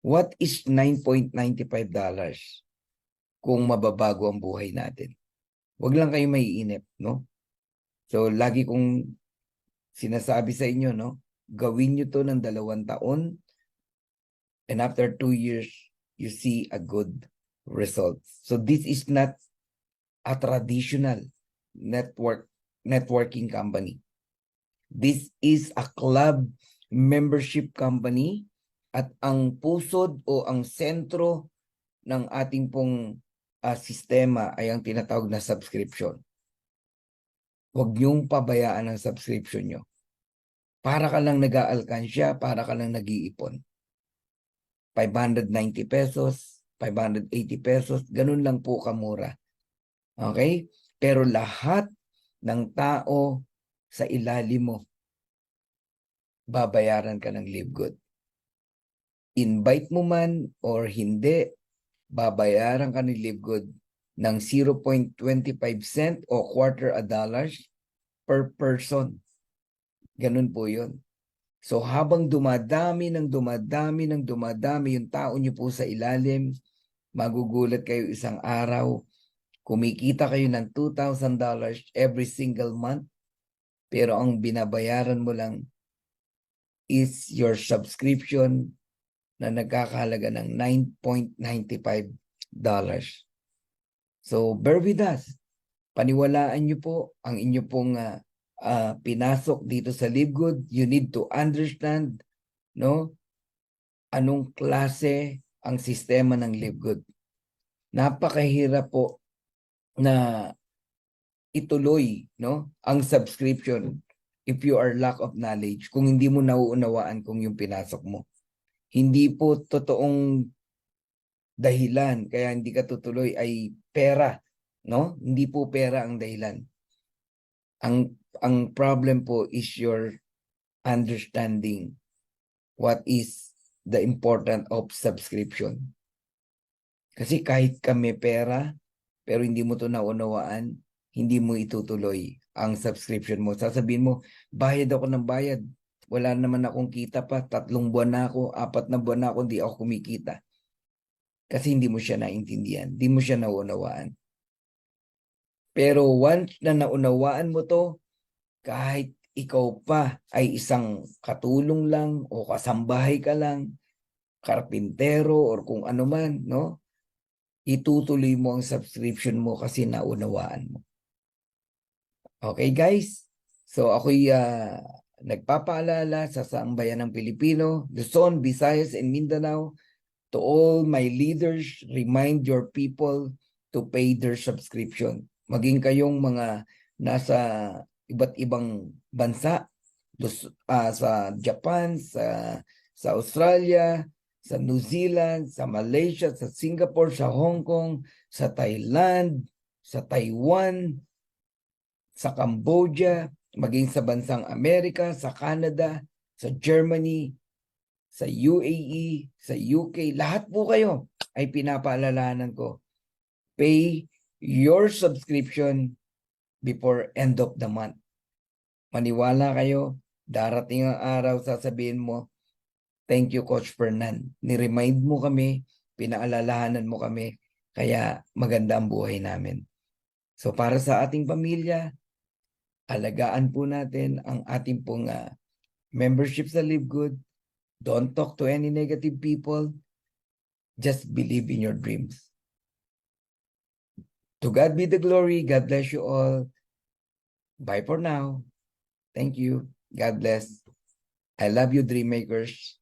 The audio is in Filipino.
What is $9.95 kung mababago ang buhay natin? Huwag lang kayo maiinip, no? So, lagi kong sinasabi sa inyo, no? Gawin nyo to ng 2 taon and after 2 years, you see a good result. So, this is not a traditional networking company. This is a club membership company at ang pusod o ang sentro ng ating pong sistema ay ang tinatawag na subscription. Huwag niyong pabayaan ang subscription nyo. Para ka lang nag-aalkansya, para ka lang nag-iipon. 590 pesos, 580 pesos, ganun lang po kamura. Okay? Pero lahat ng tao sa ilalim mo, babayaran ka ng Live Good. Invite mo man or hindi, babayaran ka ng Live Good ng 0.25 cent o $0.25 per person. Ganun po yun. So habang dumadami yung tao nyo po sa ilalim, magugulat kayo isang araw, kumikita kayo ng $2,000 every single month, pero ang binabayaran mo lang is your subscription na nagkakahalaga ng $9.95. So bear with us. Paniwalaan nyo po ang inyo pong pinasok dito sa Live Good. You need to understand, no, anong klase ang sistema ng Live Good. Napakahirap po na ituloy, no, ang subscription if you are lack of knowledge, kung hindi mo nauunawaan kung yung pinasok mo. Hindi po totoong dahilan kaya hindi ka tutuloy ay pera, no? Hindi po pera ang dahilan. Ang problem po is your understanding what is the importance of subscription. Kasi kahit kami pera, pero hindi mo to naunawaan, hindi mo itutuloy ang subscription mo. Sasabihin mo, bayad ako ng bayad. Wala naman akong kita pa. 3 buwan na ako, 4 na buwan na ako, hindi ako kumikita. Kasi hindi mo siya naintindihan. Hindi mo siya naunawaan. Pero once na naunawaan mo to, kahit ikaw pa ay isang katulong lang o kasambahay ka lang, karpintero or kung ano man, no? Itutuloy mo ang subscription mo kasi naunawaan mo. Okay guys? So ako'y nagpapaalala sa saang bayan ng Pilipino, Luzon, Visayas, and Mindanao, to all my leaders, remind your people to pay their subscription. Maging kayong mga nasa iba't ibang bansa, sa Japan, sa Australia, sa New Zealand, sa Malaysia, sa Singapore, sa Hong Kong, sa Thailand, sa Taiwan, sa Cambodia, maging sa bansang Amerika, sa Canada, sa Germany, sa UAE, sa UK, lahat po kayo ay pinapaalalahanan ko. Pay your subscription before end of the month. Maniwala kayo, darating ang araw, sasabihin mo, thank you Coach Fernan. Ni-remind mo kami, pinaalalahanan mo kami, kaya maganda ang buhay namin. So para sa ating pamilya, alagaan po natin ang ating pong membership sa Live Good. Don't talk to any negative people. Just believe in your dreams. To God be the glory. God bless you all. Bye for now. Thank you. God bless. I love you, dream makers.